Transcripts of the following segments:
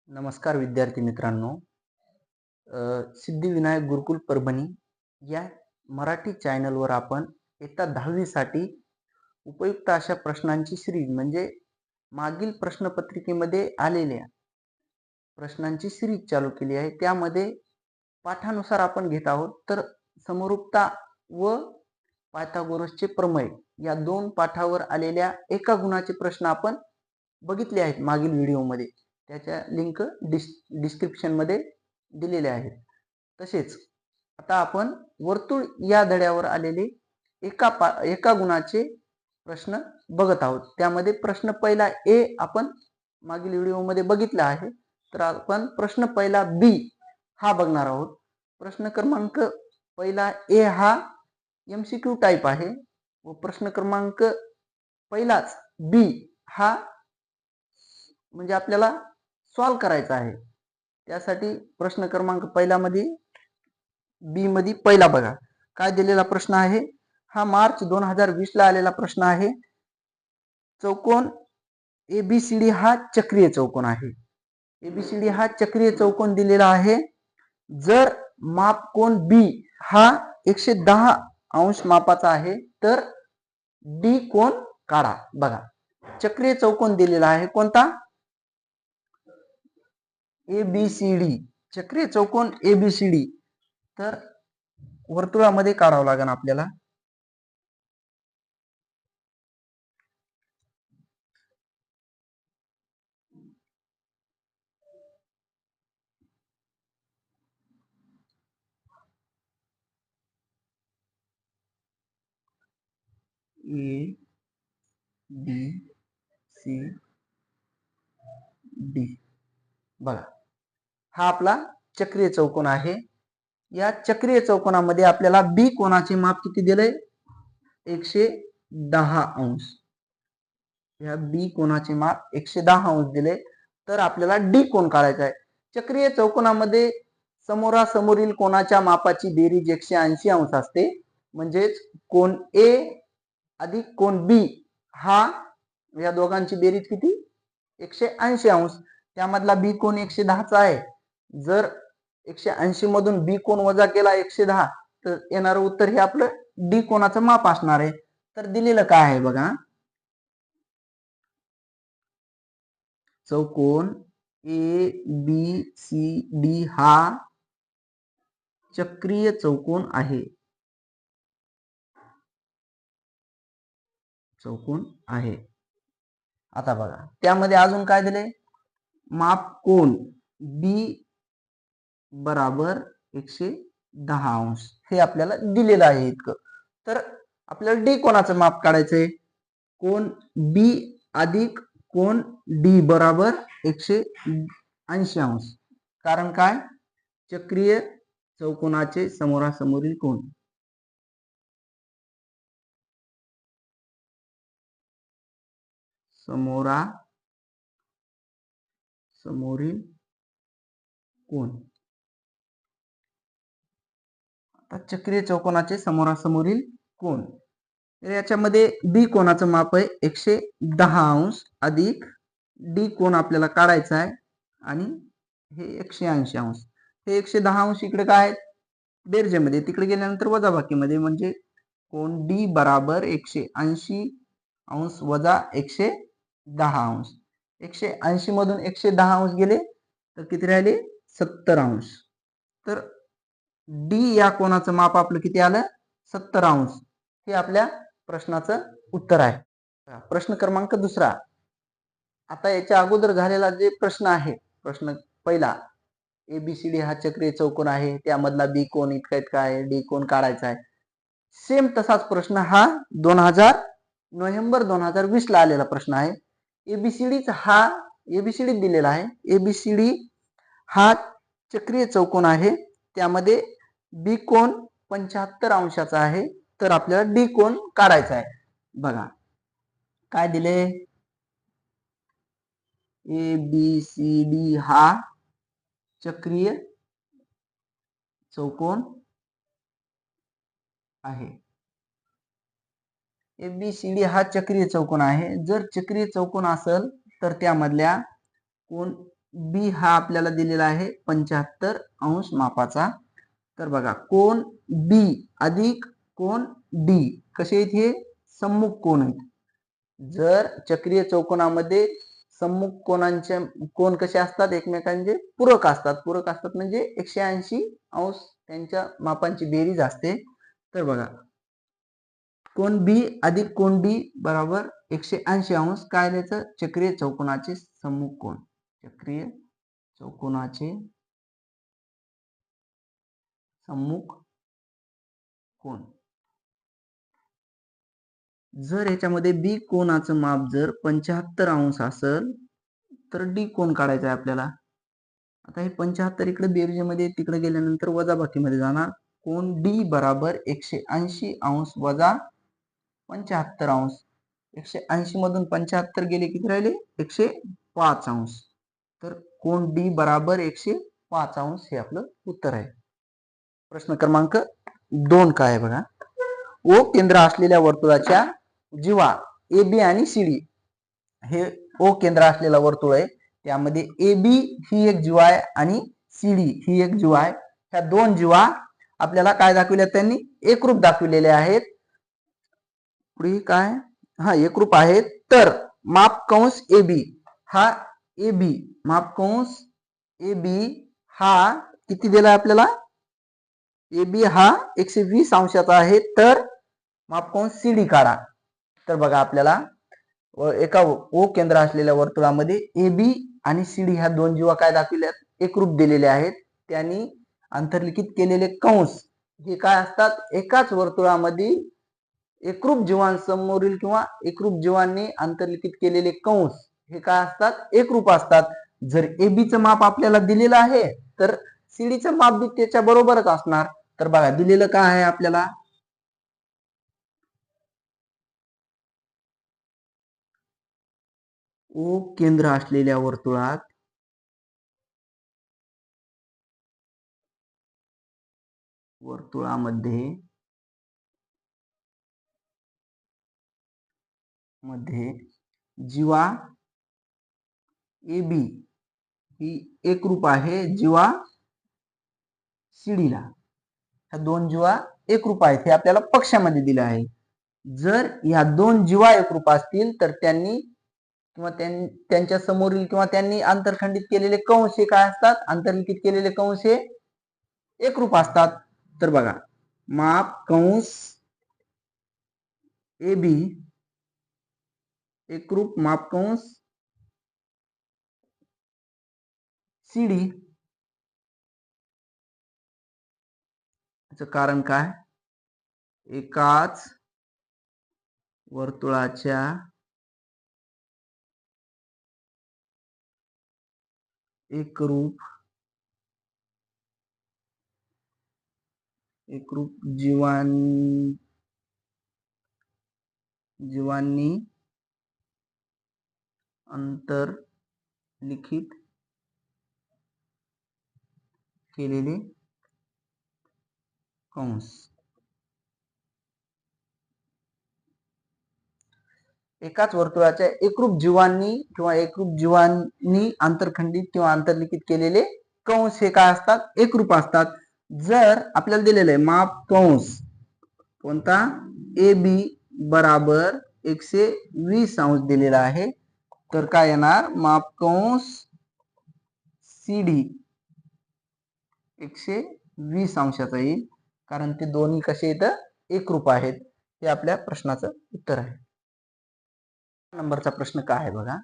नमस्कार विद्यार्थी मित्रांनो. सिद्धिविनायक गुरुकुल परभणी या मराठी चॅनलवर आपण इयत्ता 10वी साठी उपयुक्त अशा प्रश्नांची सिरीज म्हणजे मागील प्रश्नपत्रिकेमध्ये आलेल्या प्रश्नांची सिरीज चालू केली आहे. त्यामध्ये पाठानुसार आपण घेत आहोत. तर समरूपता व पायथागोरसचे प्रमेय या दोन पाठावर आलेल्या एका गुणाचे प्रश्न आपण बघितले आहेत मागील व्हिडिओमध्ये. त्याच्या लिंक डिस्क्रिप्शन मध्ये दिलेले आहेत. तसेच आता आपण वर्तुळ या धड्यावर आलेले एका गुणाचे प्रश्न बघत आहोत. त्यामध्ये प्रश्न पहिला ए आपण मागील व्हिडिओमध्ये बघितला आहे. तर आपण प्रश्न पहिला बी हा बघणार आहोत. प्रश्न क्रमांक पहिला ए हा MCQ टाइप आहे व प्रश्न क्रमांक पहिलाच बी हा म्हणजे आपल्याला सॉल्व करायचा आहे. त्यासाठी प्रश्न क्रमांक पहिला मध्ये बी मध्ये पहिला बघा काय दिलेला प्रश्न आहे. हा मार्च 2020 ला आलेला प्रश्न आहे. चौकोन ABCD हा चक्रीय चौकोन आहे. ABCD हा चक्रीय चौकोन दिलेला आहे. जर माप कोन B हा 110 अंश मापाचा आहे तर D कोन काढा. बघा चक्रीय चौकोन दिलेला आहे कोणता ABCD चक्रीय चौकोन ABCD. तर वर्तुळामध्ये काढावं लागेल आपल्याला. ABCD बघा हा आपला चक्रीय चौकोन आहे. या चक्रीय चौकोनामध्ये आपल्याला बी कोणाचे माप किती दिले 110 अंश. या बी कोणाचे माप 110 अंश दिले. तर आपल्याला डी कोन काढायचा आहे. चक्रीय चौकोनामध्ये समोरासमोरील कोणाच्या मापाची बेरीज 180 अंश असते. म्हणजेच कोन ए अधिक कोन बी हा या दोघांची बेरीज किती 180 अंश. त्यामधला बी कोन 110 चा आहे. जर 180 मधून बी कोन वजा केला 110 तर येणारं उत्तर हे आपलं डी कोणाचं माप असणार आहे. तर दिलेलं काय आहे बघा चौकोन ABCD हा चक्रीय चौकोन आहे. चौकोन आहे. आता बघा त्यामध्ये अजून काय दिले माप कोन B बराबर 110 अंश हे आपल्याला दिलेलं आहे इतकं. तर आपल्याला डी कोणाचं माप काढायचंय कोन B अधिक कोन D बराबर 180 अंश. कारण काय चक्रीय चौकोनाचे समोरासमोरील कोन. समोरील कोन. आता चक्रीय चौकोनाचे समोरासमोरील कोन. तर याच्यामध्ये बी कोणाचं माप आहे 110 अंश अधिक डी कोन आपल्याला काढायचा आहे आणि हे 180 अंश. हे 110 अंश इकडे काय आहे बेरजेमध्ये तिकडे गेल्यानंतर वजाबाकीमध्ये म्हणजे कोन डी बराबर 180 अंश वजा 110 अंश. 180 मधून 110 अंश गेले तर किती राहिले 70 अंश. तर डी या कोणाचं माप आपलं किती आलं 70 अंश. हे आपल्या प्रश्नाचं उत्तर आहे. प्रश्न क्रमांक दुसरा. आता याच्या अगोदर झालेला जे प्रश्न आहे प्रश्न पहिला ABCD हा चक्रीय चौकोन आहे. त्यामधला बी कोन इतका इतका आहे. डी कोन काढायचा आहे. सेम तसाच प्रश्न हा नोव्हेंबर 2020 ला आलेला प्रश्न आहे. ABCD दिलेला आहे. ABCD हा चक्रीय चौकोन आहे. त्यामध्ये बी कोन 75 अंशाचा आहे. तर आपल्याला डी कोन काढायचा आहे. बघा काय दिले ABCD हा चक्रीय चौकोन आहे. ABCD हा चक्रीय चौकोन आहे. जर चक्रीय चौकोन असेल तर त्यामधल्या कोन बी हा आपल्याला दिलेला आहे 75 अंश मापाचा. तर बघा कोन बी अधिक कोन डी कसे आहेत, हे सम्मुख कोन आहेत. जर चक्रीय चौकोनामध्ये सम्मुख कोनांचे कोन कसे असतात, एकमेकांचे पूरक असतात. पूरक असतात म्हणजे 180 अंश त्यांच्या मापांची बेरीज असते. तर बघा कोन बी अधिक कोन डी बरोबर 180 अंश. काय द्यायचं, चक्रीय चौकोनाचे सम्मुख कोन. चक्रीय चौकोनाचे सम्मुख कोन. जर याच्यामध्ये बी कोनाचं माप जर 75 अंश असेल तर डी कोन काढायचा आहे आपल्याला. आता हे 75 इकडे बेरजेमध्ये तिकडे गेल्यानंतर वजाबाकीमध्ये जाणार. कोन डी बरोबर 180 अंश वजा 75 अंश. 180 मधून 75 गेले किती राहिले, 105 अंश. तर कोन डी बरोबर 105 अंश हे आपलं उत्तर आहे. प्रश्न क्रमांक 2 काय आहे बघा. ओ केंद्र असलेल्या वर्तुळाच्या जीवा ए बी आणि सी डी. हे ओ केंद्र असलेला वर्तुळ आहे. त्यामध्ये ए बी ही एक जीवा आहे आणि सी डी ही एक जीवा आहे. ह्या दोन जीवा आपल्याला काय दाखविल्या, त्यांनी एकरूप दाखविलेले आहेत. पुढे काय, हा एकरूप आहेत. तर माप कंस ए बी हा ए बी माप कंस ए बी हा किती दिला आपल्याला, ए बी हा 120 अंशाचा आहे. तर माप कंस सी डी काढा. तर बघा आपल्याला एका ओ केंद्र असलेल्या वर्तुळामध्ये ए बी आणि सी डी ह्या दोन जीवा काय दाखविल्यात, एकरूप दिलेले आहेत. त्यांनी अंतर्लिखित केलेले कंस हे काय असतात, एकाच वर्तुळामध्ये एकरूप जीवांसमोरील किंवा एकरूप जीवांनी अंतर्लिखित केलेले कंस हे काय असतात, एकरूप असतात. जर ए बी चं माप आपल्याला दिलेलं आहे तर सी डी चं माप बी त्याच्या बरोबरच असणार. तर बघा दिलेलं काय आहे आपल्याला, ओ केंद्र असलेल्या वर्तुळात मध्ये जीवा ए बी ही एकरूप आहे जीवा सी डी ला. ह्या दोन जीवा एकरूप आहेत हे आपल्याला पक्षामध्ये दिलं आहे. जर ह्या दोन जीवा एकरूप असतील तर त्यांनी किंवा त्यांच्या समोरील किंवा त्यांनी आंतरखंडित केलेले कंस हे काय असतात, अंतर्लिखित केलेले कंस हे एकरूप असतात. तर बघा माप कंस ए बी एकरूप माप कंस सी डी. याचं कारण काय, एकाच वर्तुळाच्या एकरूप जीवांनी अंतर्लिखित केलेले कंस. एकाच वर्तुळाच्या एकरूप जीवांनी किंवा एकरूप जीवांनी आंतरखंडित किंवा अंतर्लिखित केलेले कंस हे काय असतात, एकरूप असतात. जर आपल्याला दिलेलं आहे माप कंस कोणता, ए बी बराबर 120 अंश दिलेला आहे. तर काय येणार, माप कंस सी डी 120 अंशाचा येईल. कारण ते दोन्ही कसे इथं एकरूप आहेत. हे आपल्या प्रश्नाचं उत्तर आहे. नंबरचा प्रश्न काय आहे बघा.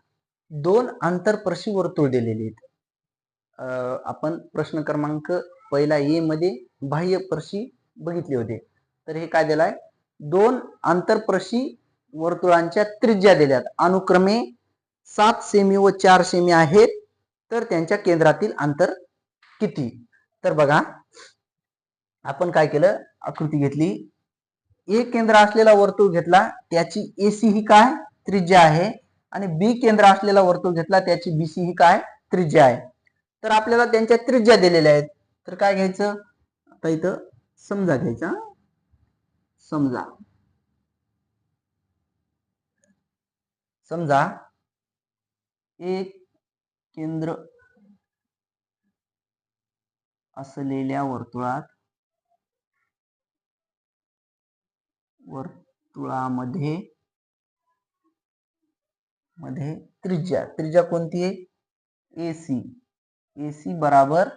दोन आंतरप्रशी वर्तुळ दिलेले आहेत. आपण प्रश्न क्रमांक पहिला ए मध्ये बाह्यप्रशी बघितले होते. तर हे काय दिलाय, दोन आंतरप्रशी वर्तुळांच्या त्रिज्या दिल्यात. अनुक्रमे 7 सेमी व 4 सेमी आहेत. तर त्यांच्या केंद्रातील अंतर किती. तर बघा आपण काय केलं, आकृती घेतली. ए केंद्र असलेला वर्तुळ घेतला, त्याची एसी ही काय त्रिज्या आहे. आणि बी केंद्र असलेला वर्तुळ घेतला, त्याची बीसी ही काय त्रिज्या आहे. तर आपल्याला त्यांच्या त्रिज्या दिलेल्या आहेत. तर काय घ्यायचं, आता इथं समजा घ्यायचा. समजा एक केंद्र असलेल्या वर्तुळामध्ये त्रिज्या कोणती आहे? AC बराबर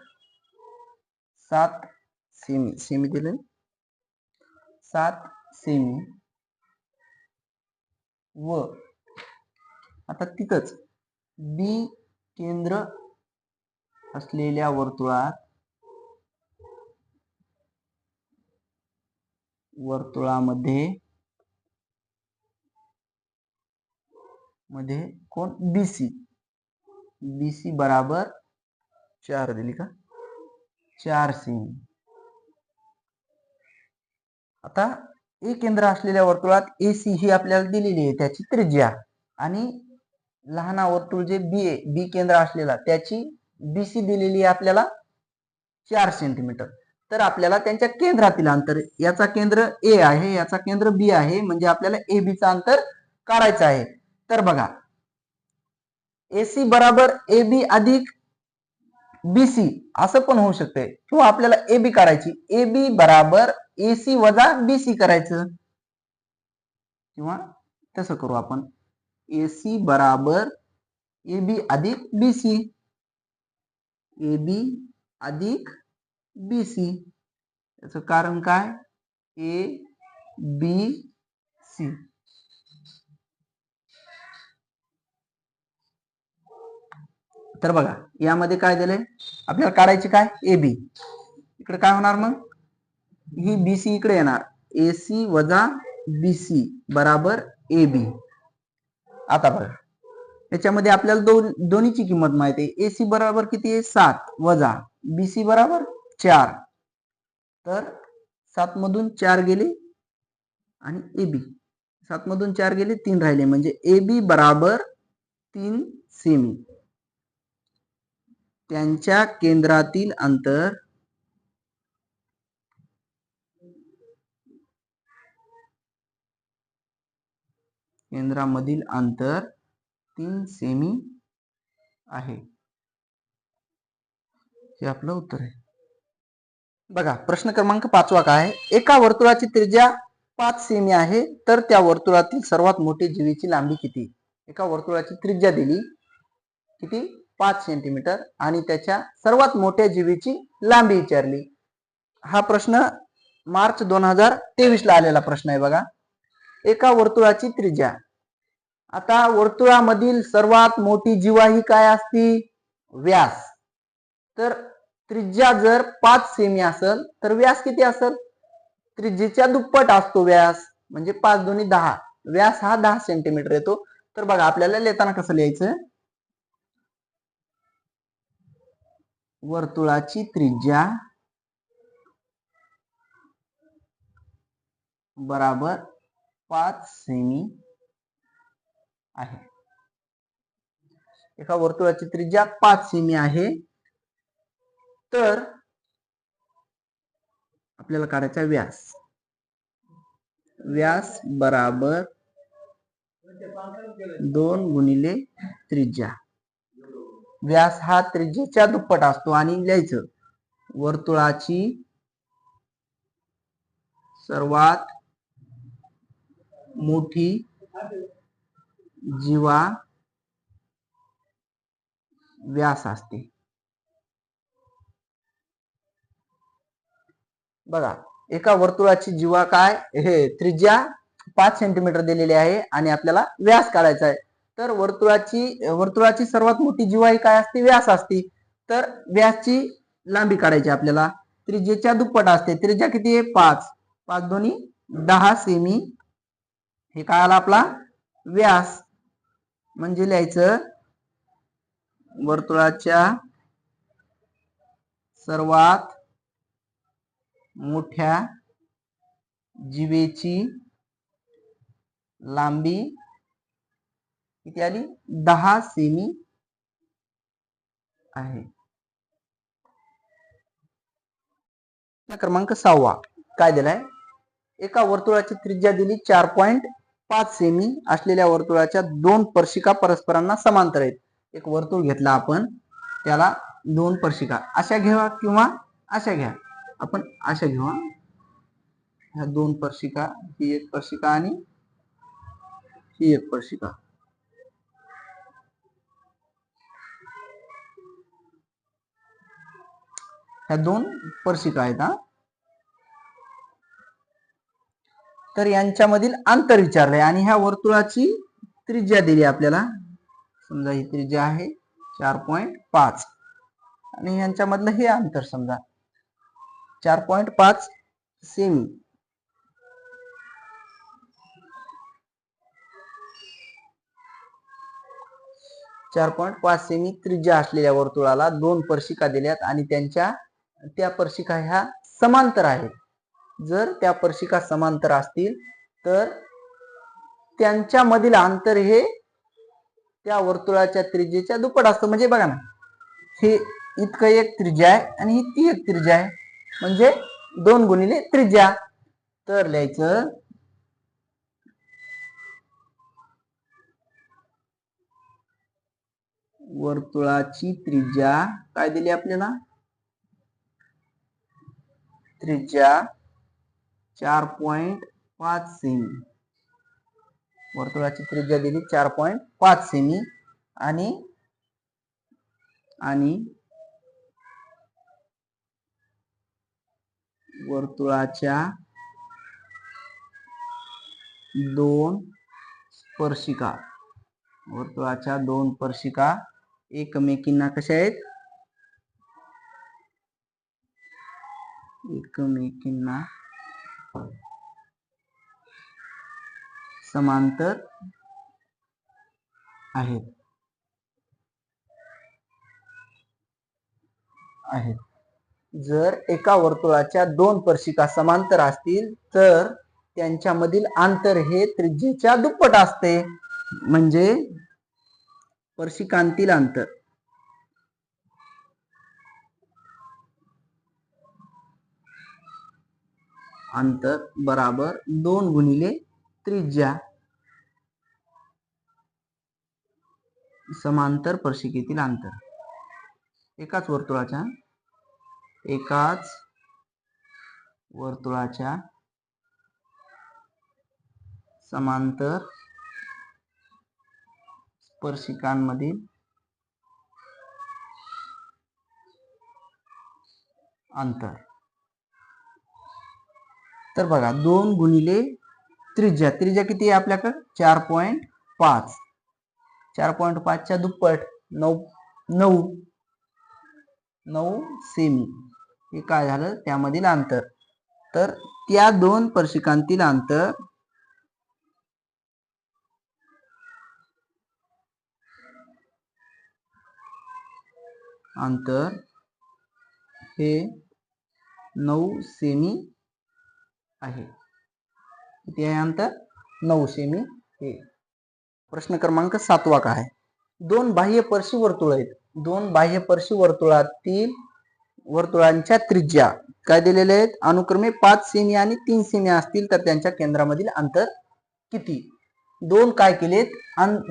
7 सेमी दिले 7 सेमी व आता तिथंच B केंद्र असलेल्या वर्तुळामध्ये कोण BC बराबर 4 दिली का 4 सेमी. आता ए केंद्र असलेल्या वर्तुळात AC ही आपल्याला दिलेली आहे त्याची त्रिज्या आणि लहान वर्तुळ जे बी केंद्र असलेला त्याची BC दिलेली आहे आपल्याला 4 सेंटीमीटर. तर आपल्याला त्यांच्या केंद्रातील अंतर याचा केंद्र A आहे याचा केंद्र B आहे म्हणजे आपल्याला AB चा अंतर काढायचं आहे. तर बघा AC बराबर AB अधिक BC असं पण होऊ शकते किंवा आपल्याला AB काढायची AB बराबर AC वजा BC करायचं किंवा तसं करू आपण AC बराबर AB अधिक BC AB अधिक BC याचं कारण काय ABC. तर बघा यामध्ये काय दिलंय आपल्याला काढायची काय AB इकडे काय होणार मग ही BC इकडे येणार AC वजा BC बराबर AB. आता बघा याच्यामध्ये आपल्याला दोन्हीची किंमत माहिती आहे AC बराबर किती आहे 7 वजा BC बराबर 4 तर 7 मधून 4 गेले आणि AB 7 मधून 4 गेले 3 राहिले म्हणजे AB बराबर 3 सेमी. त्यांच्या केंद्रातील अंतर केंद्रामधील अंतर 3 सेमी आहे. हे आपलं उत्तर आहे. बघा प्रश्न क्रमांक 5 काय आहे एका वर्तुळाची त्रिज्या 5 सेमी आहे तर त्या वर्तुळातील सर्वात मोठे जीवेची लांबी किती? एका वर्तुळाची त्रिज्या दिली किती 5 सेंटीमीटर आणि त्याच्या सर्वात मोठ्या जीवेची लांबी विचारली. हा प्रश्न मार्च 2023 ला आलेला प्रश्न आहे. बघा एका वर्तुळाची त्रिज्या आता वर्तुळामधील सर्वात मोठी जीवा ही काय असती व्यास. तर त्रिज्या जर 5 सेमी असेल तर व्यास किती असेल त्रिज्येच्या दुप्पट असतो व्यास म्हणजे 5 दोन्ही 10 व्यास हा 10 सेंटीमीटर येतो. तर बघा आपल्याला लिहिताना कसं लिहायचं वर्तुळाची त्रिज्या बराबर 5 सेमी आहे. एका वर्तुळाची त्रिज्या 5 सेमी आहे तर आपल्याला काढायचा व्यास बराबर 2 गुणिले त्रिज्या. व्यास हा त्रिज्येच्या दुप्पट असतो आणि लिहायचं वर्तुळाची सर्वात मोठी जीवा व्यास असते. बघा एका वर्तुळाची जीवा काय हे त्रिज्या 5 सेंटीमीटर दिलेली आहे आणि आपल्याला व्यास काढायचा आहे. तर वर्तुळाची सर्वात मोठी जीवा ही काय असते व्यास असते. तर व्यासची लांबी काढायची आपल्याला त्रिज्येच्या दुप्पट असते. त्रिज्या किती आहे 5 5 दोन्ही 10 सेमी हे काय आला आपला व्यास म्हणजे लिहायचं वर्तुळाच्या सर्वात मोठ्या जीवेची लांबी किती आली 10 सेमी आहे. क्रमांक 6 काय दिलाय एका वर्तुळाची त्रिज्या दिली 4.5 सेमी असलेल्या वर्तुळाच्या 2 स्पर्शिका परस्परांना समांतर आहेत. एक वर्तुळ घेतला आपण त्याला 2 स्पर्शिका अशा घ्यावा किंवा अशा घ्या, आपण अशा घेऊ हा. ह्या दोन स्पर्शिका, ही एक स्पर्शिका आणि ही एक स्पर्शिका. ह्या दोन स्पर्शिका आहेत हा. तर यांच्यामधील अंतर विचारलंय आणि ह्या वर्तुळाची त्रिज्या दिली आपल्याला. समजा ही त्रिज्या आहे 4.5 आणि यांच्यामधलं हे अंतर समजा 4.5 सेमी. सेमी त्रिज्या असलेल्या वर्तुळाला दोन स्पर्शिका दिल्यात आणि त्या स्पर्शिका ह्या समांतर आहेत. जर त्या स्पर्शिका समांतर असतील तर त्यांच्यामधील अंतर हे त्या वर्तुळाच्या त्रिज्येच्या दुप्पट असतं. म्हणजे बघा ना, हे इतकं एक त्रिज्या आहे आणि ही ती एक त्रिज्या आहे, म्हणजे 2 गुणिले त्रिज्या. तर लिहायचं वर्तुळाची त्रिज्या काय दिली आपल्याला, त्रिज्या 4.5 सेमी. वर्तुळाची त्रिज्या दिली 4.5 सेमी आणि वर्तुळाच्या दोन स्पर्शिका, वर्तुळाच्या दोन स्पर्शिका एकमेकींना कशा आहेत, एकमेकींना समांतर आहेत. जर एका वर्तुळाच्या दोन स्पर्शिका समांतर असतील तर त्यांच्यामधील अंतर हे त्रिज्येच्या दुप्पट असते. म्हणजे स्पर्शिकांतील अंतर बराबर 2 गुणिले त्रिज्या. समांतर स्पर्शिकेतील अंतर एकाच वर्तुळाच्या समांतर स्पर्शिकांमधील अंतर. तर बघा 2 गुणिले त्रिज्या, त्रिज्या किती आहे आपल्याकडे 4.5, 4.5 च्या दुप्पट 9 सेमी. हे काय झालं, त्यामधील अंतर. तर त्या दोन स्पर्शिकांतील अंतर हे 9 सेमी आहे. किती आहे अंतर, 9 सेमी. हे प्रश्न क्रमांक 7 काय आहे, दोन बाह्यस्पर्शी वर्तुळ आहेत. दोन बाह्यस्पर्शी वर्तुळांच्या त्रिज्या काय दिलेले आहेत, अनुक्रमे 5 सेमी आणि 3 सेमी असतील तर त्यांच्या केंद्रामधील अंतर किती. दोन काय केलेत,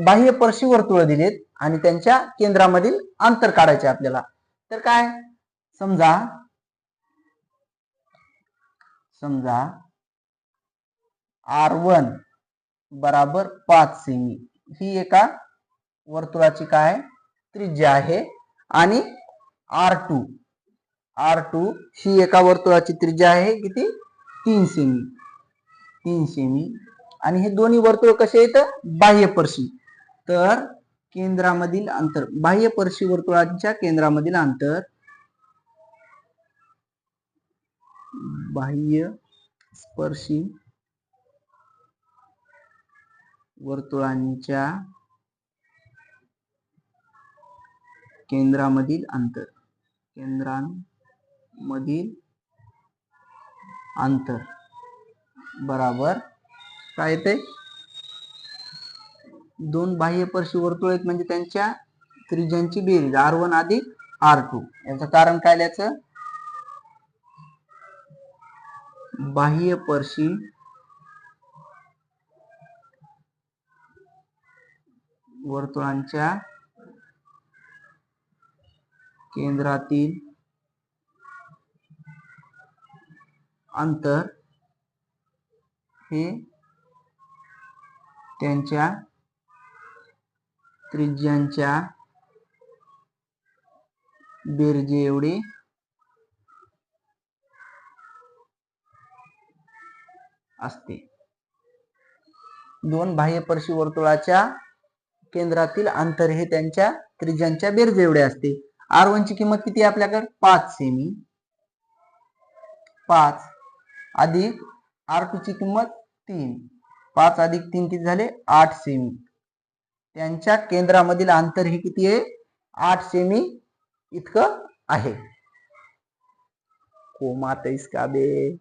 बाह्यस्पर्शी वर्तुळ दिलेत आणि त्यांच्या केंद्रामधील अंतर काढायचे आपल्याला. तर काय, समजा R1 बराबर 5 सेमी ही एका वर्तुळाची काय त्रिज्या आहे आणि R2 ही एका वर्तुळाची त्रिज्या आहे किती, 3 सेमी. आणि हे दोन्ही वर्तुळ कसे आहेत, बाह्यस्पर्शी. तर केंद्रामधील अंतर, बाह्यस्पर्शी वर्तुळांच्या केंद्रामधील अंतर, बाह्यस्पर्शी वर्तुळांच्या केंद्रामधील अंतर बराबर काय येते, दोन बाह्यस्पर्शी वर्तुळ आहेत म्हणजे त्यांच्या त्रिज्यांची बेरीज R1 अधिक R2. याचं कारण काय लिहायचं, बाह्यस्पर्शी वर्तुळांच्या केंद्रातील अंतर हे त्यांच्या त्रिज्यांच्या बेरजे एवढे असते. दोन बाह्य परिवर्तुळाच्या केंद्रातील अंतर हे त्यांच्या त्रिज्यांच्या बेरजे एवढे असते. R1 ची किंमत किती आहे आपल्याकडे 5 सेमी. 5 अधिक R2 ची किंमत 3. 5 अधिक 3 किती झाले 8 सेमी. त्यांच्या केंद्रामधील अंतर हे किती आहे 8 सेमी इतकं आहे. कोमात इसका बे